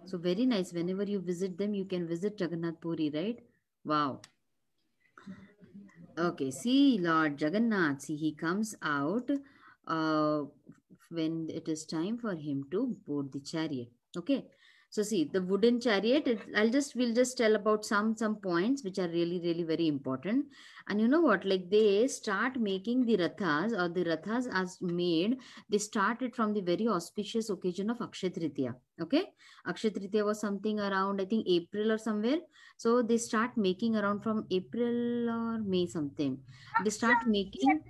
Speaker 3: So very nice. Whenever you visit them, you can visit Jagannath Puri, right? Wow. Okay, see Lord Jagannath, see he comes out when it is time for him to board the chariot. Okay, so see the wooden chariot. We'll just tell about some points which are really very important. And you know what? Like they start making the rathas, or the rathas as made. They started from the very auspicious occasion of Akshay Tritiya. Okay, Akshay Tritiya was something around, I think, April or somewhere. So they start making around from April or May something. They start making.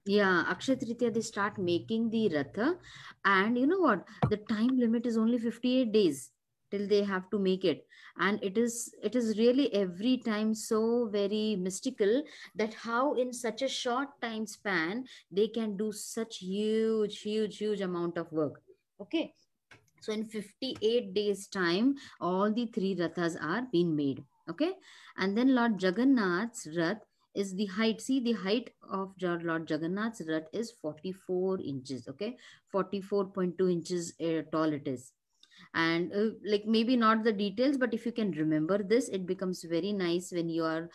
Speaker 3: Yeah, Akshay Tritiya, they start making the Ratha. And you know what? The time limit is only 58 days till they have to make it. And it is really every time so very mystical that how in such a short time span they can do such huge amount of work. Okay. So in 58 days time, all the three rathas are being made. Okay. And then Lord Jagannath's Rath is the height. See, the height of Lord Jagannath's Rath is 44 inches. Okay. 44.2 inches tall it is. And like maybe not the details, but if you can remember this, it becomes very nice when you are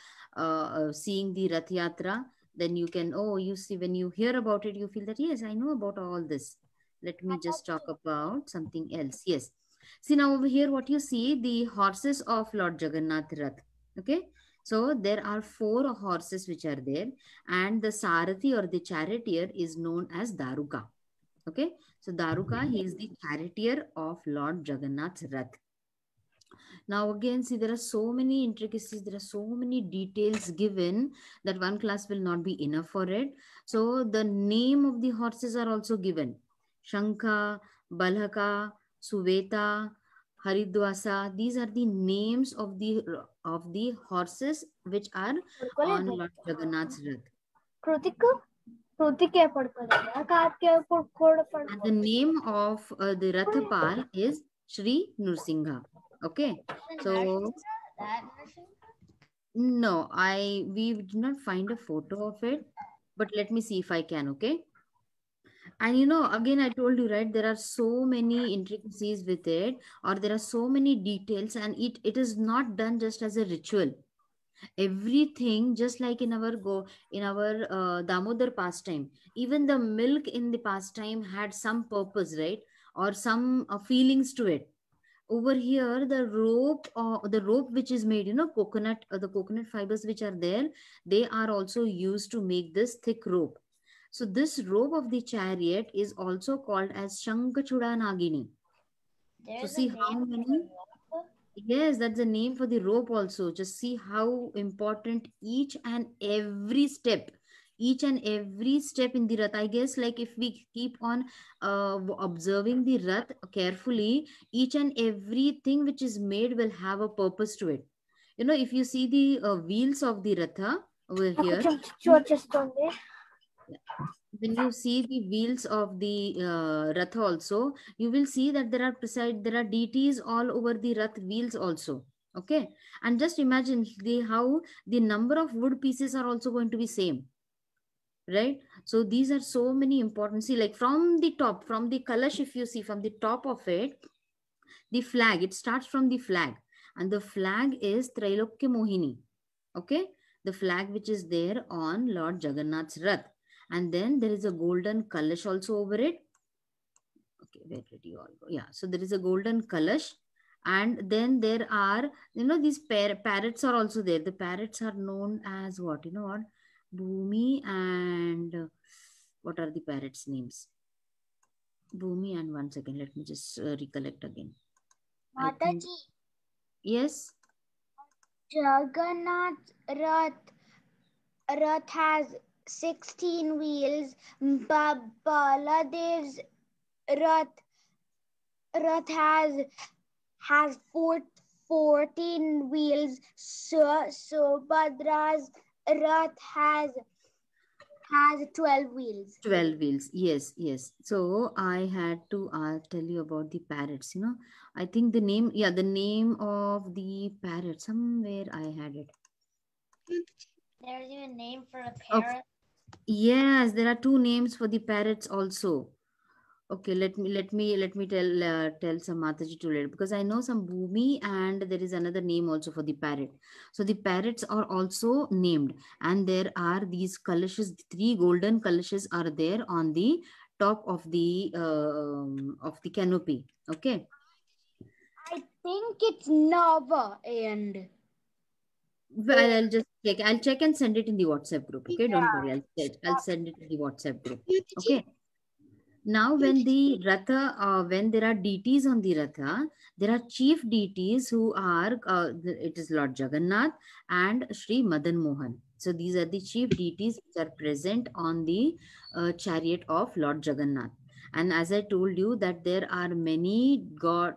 Speaker 3: seeing the Rath Yatra. Then you can, oh, you see, when you hear about it, you feel that, yes, I know about all this. Let me just talk about something else. Yes. See now over here, what you see, the horses of Lord Jagannath Rath. Okay. So there are 4 horses which are there, and the Sarathi or the charioteer is known as Daruka. Okay. So Daruka, he is the charioteer of Lord Jagannath's Rath. Now again, see, there are so many intricacies, there are so many details given that one class will not be enough for it. So the name of the horses are also given. Shankha, Balhaka, Suveta, Haridwasa. These are the names of the horses which are on Lord Jagannath's Rath. And the name of the Rathapal is Shri Nursingha. Okay. So no, we did not find a photo of it, but let me see if I can. Okay. And again, I told you, right, there are so many intricacies with it, or there are so many details, and it is not done just as a ritual. Everything, just like in our Damodar pastime, even the milk in the pastime had some purpose, right, or some feelings to it. Over here, the rope which is made, coconut, the coconut fibers which are there, they are also used to make this thick rope. So this rope of the chariot is also called as Shankachuda Nagini. So see how many. Yes, that's the name for the rope also. Just see how important each and every step in the Rath. I guess like if we keep on observing the Rath carefully, each and everything which is made will have a purpose to it. If you see the wheels of the Ratha over here, when you see the wheels of the Rath also, you will see that there are deities all over the Rath wheels also. Okay. And just imagine how the number of wood pieces are also going to be same. Right. So these are so many important. See, like from the top, from the Kalash, if you see from the top of it, the flag, it starts from the flag. And the flag is Trailokya Mohini. Okay. The flag which is there on Lord Jagannath's Rath. And then there is a golden kalash also over it. Okay, where did you all go? Yeah, so there is a golden kalash. And then there are, these parrots are also there. The parrots are known as what? You know what? Bhumi and what are the parrots' names? Bhumi and one second, let me just recollect again.
Speaker 10: Mataji.
Speaker 3: Yes?
Speaker 10: Jagannath Rath has 16 wheels. Baladev's Rath has 14 wheels. Subhadra's Rath has 12 wheels.
Speaker 3: 12 wheels. Yes, yes. So I had to tell you about the parrots. I think the name of the parrot, somewhere I had it.
Speaker 6: There's even a name for a parrot.
Speaker 3: Yes, there are 2 names for the parrots also. Okay, let me tell some Mataji to later, because I know some Bhumi and there is another name also for the parrot. So the parrots are also named, and there are these kalashes, 3 golden kalashes are there on the top of the canopy. Okay.
Speaker 10: I think it's Nava and.
Speaker 3: Well, I'll just check. I'll check and send it in the WhatsApp group. Okay, don't worry. I'll send it in the WhatsApp group. Okay. Now, when the Ratha, when there are deities on the Ratha, there are chief deities who are, it is Lord Jagannath and Sri Madan Mohan. So these are the chief deities which are present on the chariot of Lord Jagannath. And as I told you that there are many there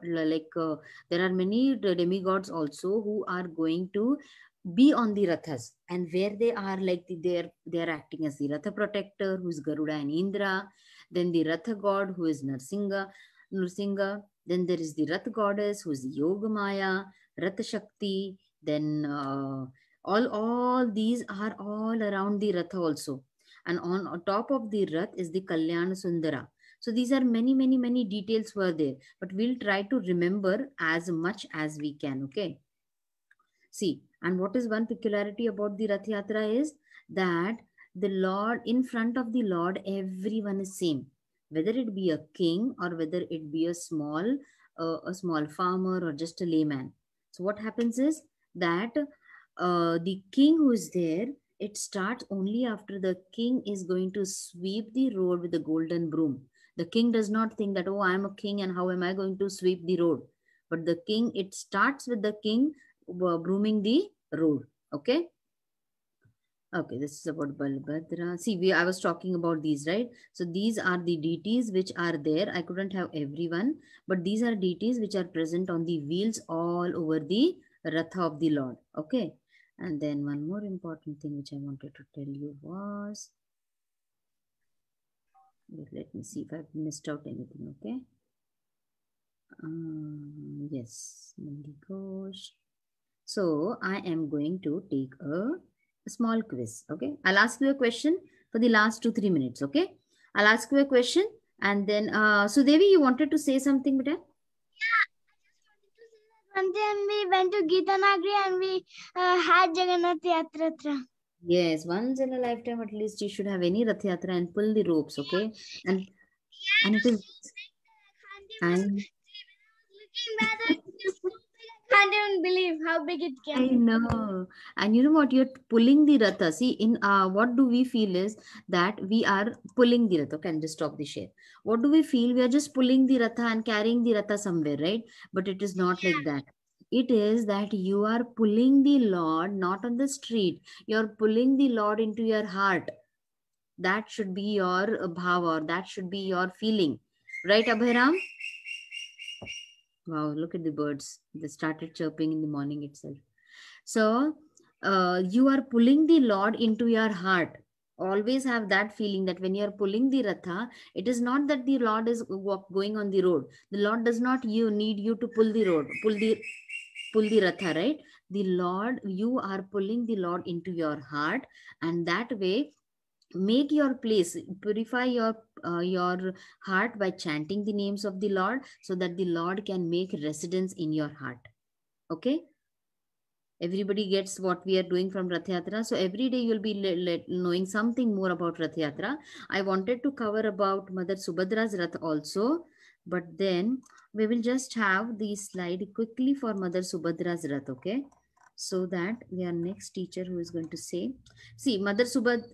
Speaker 3: are many demigods also who are going to be on the Rathas, and where they are like they are acting as the Ratha protector, who is Garuda and Indra. Then the Ratha god, who is Nrsinga. Then there is the Rath goddess, who is Yogamaya, Ratha Shakti. Then all these are all around the Ratha also. And on top of the Rath is the Kalyana Sundara. So these are many details were there, but we'll try to remember as much as we can. Okay. See, and what is one peculiarity about the Rath Yatra is that the Lord, in front of the Lord, everyone is same. Whether it be a king or whether it be a small farmer or just a layman. So what happens is that the king who is there, it starts only after the king is going to sweep the road with the golden broom. The king does not think that, oh, I am a king and how am I going to sweep the road? But the king, it starts with the king brooming the road. Okay. Okay, this is about Balbhadra. See, I was talking about these, right? So these are the deities which are there. I couldn't have everyone, but these are deities which are present on the wheels all over the Ratha of the Lord. Okay. And then one more important thing which I wanted to tell you was, let me see if I've missed out anything. Okay. Yes, Nandi Ghosh. So I am going to take a small quiz. Okay. I'll ask you a question for the last 2-3 minutes. Okay. I'll ask you a question and then, so Devi, you wanted to say something, beta?
Speaker 7: Yeah, one time we went to Gitanagri and we had Jagannath Yatra.
Speaker 3: Yes, once in a lifetime at least you should have any Rath Yatra and pull the ropes. Okay. And it is.
Speaker 7: I can't even believe how big it can be.
Speaker 3: I know. And you know what? You're pulling the Ratha. See, in what do we feel is that we are pulling the Ratha. Okay, I'll just stop the share. What do we feel? We are just pulling the Ratha and carrying the Ratha somewhere, right? But it is not like that. It is that you are pulling the Lord not on the street. You're pulling the Lord into your heart. That should be your bhava, or that should be your feeling. Right, Abhiram? Wow, look at the birds. They started chirping in the morning itself. So you are pulling the Lord into your heart. Always have that feeling that when you are pulling the Ratha, it is not that the Lord is going on the road. The Lord does not need you to pull the road, pull the Ratha, right? The Lord, you are pulling the Lord into your heart, and that way make your place, purify your heart by chanting the names of the Lord, so that the Lord can make residence in your heart. Okay. Everybody gets what we are doing from Rath Yatra. So every day you'll be knowing something more about Rath Yatra. I wanted to cover about Mother Subhadra's Rath also, but then we will just have the slide quickly for Mother Subhadra's Rath, okay? So that we are next teacher who is going to say, see, Mother Subhadra's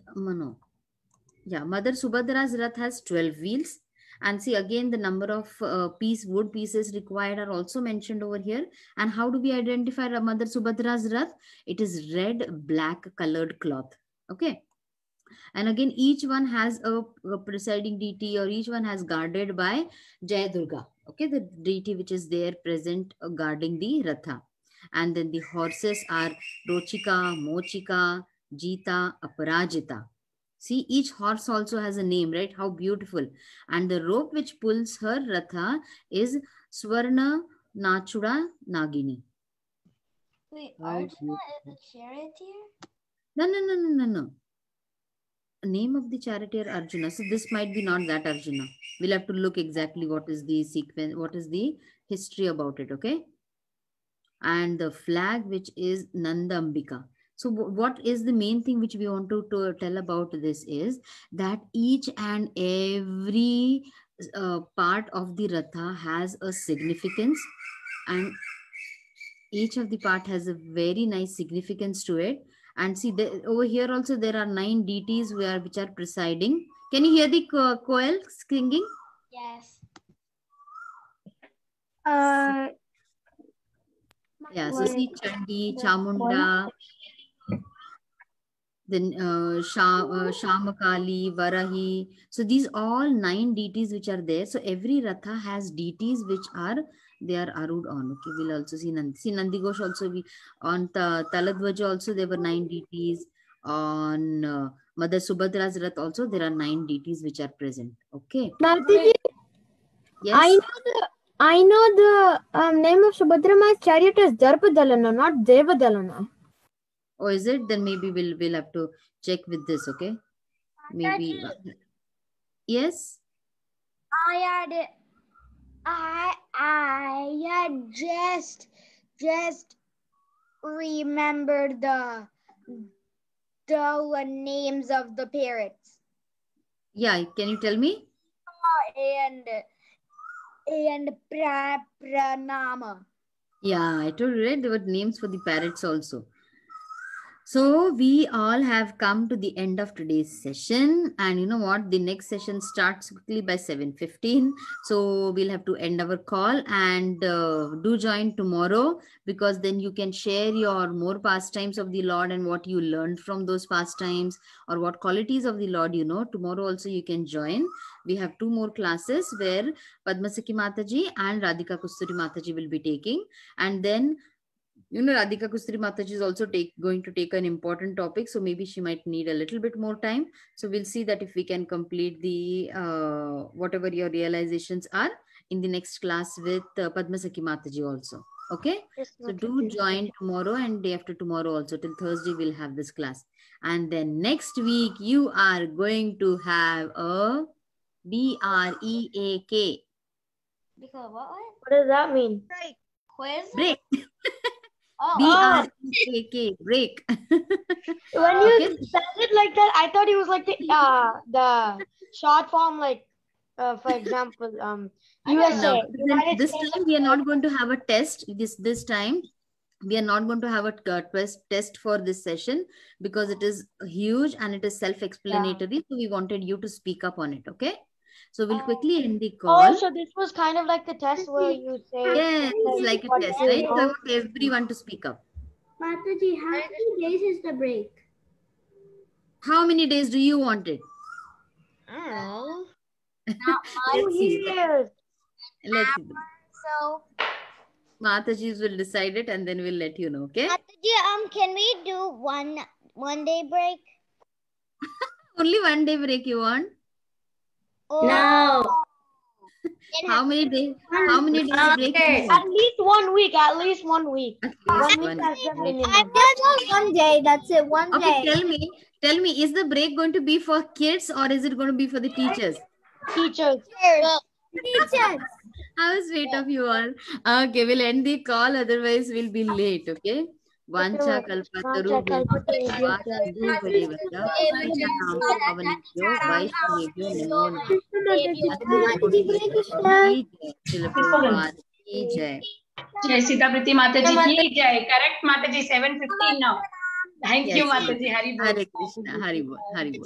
Speaker 3: Rath has 12 wheels. And see, again, the number of wood pieces required are also mentioned over here. And how do we identify Mother Subhadra's Rath? It is red, black colored cloth. Okay. And again, each one has a presiding deity, or each one has guarded by Jai Durga. Okay, the deity which is there present guarding the Ratha. And then the horses are Rochika, Mochika, Jita, Aparajita. See, each horse also has a name, right? How beautiful. And the rope which pulls her Ratha is Swarna Nachura Nagini.
Speaker 6: Wait, Arjuna is a charioteer?
Speaker 3: No. Name of the charioteer Arjuna. So this might be not that Arjuna. We'll have to look exactly what is the sequence, what is the history about it, okay? And the flag which is Nanda Ambika. So what is the main thing which we want to tell about this is that each and every part of the Ratha has a significance, and each of the part has a very nice significance to it. And see, over here also there are 9 deities which are presiding. Can you hear the koel singing?
Speaker 6: Yes.
Speaker 3: Yeah, so see Chandi, Chamunda, then Shamakali, Varahi. So these all 9 deities which are there. So every Ratha has deities which are they are Arud on. Okay, we'll also see Nandi. See Nandi Ghosh also on Taladwaja also there were 9 deities. On Mother Subhadra's Rath also there are 9 deities which are present. Okay.
Speaker 10: Mataji,
Speaker 3: yes.
Speaker 10: I know the name of Subhadra's chariot is Darpadalana, not Devadalana.
Speaker 3: Oh, is it? Then maybe we'll have to check with this. Okay. Maybe. Yes.
Speaker 10: I had just remembered the names of the parrots.
Speaker 3: Yeah, can you tell me?
Speaker 10: And Pranama.
Speaker 3: Yeah, I told you, right? There were names for the parrots also. So we all have come to the end of today's session, and you know what? The next session starts quickly by 7:15. So we'll have to end our call, and do join tomorrow, because then you can share your more pastimes of the Lord and what you learned from those pastimes, or what qualities of the Lord you know. Tomorrow also you can join. We have 2 more classes where Padmasakhi Mataji and Radhika Kusturi Mataji will be taking, and then Radhika Kusturi Mataji is also going to take an important topic, so maybe she might need a little bit more time. So we'll see that if we can complete the whatever your realizations are in the next class with Padmasakhi Mataji also. Okay? Yes, so do join tomorrow and day after tomorrow also. Till Thursday we'll have this class. And then next week you are going to have a BREAK.
Speaker 9: What does that mean?
Speaker 6: Break. Quiz?
Speaker 3: Break. BREAK, break.
Speaker 9: When you said it like that, I thought it was like the short form, like for example, USA.
Speaker 3: No, this time we are not going to have a test. This time we are not going to have a test for this session, because it is huge and it is self-explanatory. So we wanted you to speak up on it. Okay. So we'll quickly end the call.
Speaker 9: Oh, so this was kind of like the test where you say...
Speaker 3: Yes, it's like a test, right? So I want everyone to speak up.
Speaker 2: Mataji, how many days is the break?
Speaker 3: How many days do you want it?
Speaker 6: I don't know.
Speaker 3: Let's see. Let's see.
Speaker 6: So
Speaker 3: Matajis will decide it and then we'll let you know, okay?
Speaker 7: Mataji, can we do one day break?
Speaker 3: Only 1 day break you want?
Speaker 6: no.
Speaker 3: How many days? How many days break?
Speaker 9: At least 1 week. At least 1 week.
Speaker 3: One
Speaker 9: week as the minimum.
Speaker 8: I just want 1 day. That's it. 1 day.
Speaker 3: Okay, tell me, is the break going to be for kids or is it going to be for the teachers?
Speaker 9: Teachers.
Speaker 8: Teachers.
Speaker 3: How sweet of you all. Okay, we'll end the call. Otherwise, we'll be late. Okay. Vancha kalpataru
Speaker 1: Jai Sitapriti Mataji ki jai. Correct Mataji, 7:15 now. Thank you Mataji. Hari Bol.
Speaker 3: Hare Krishna. Hari Bol. Hari Bol.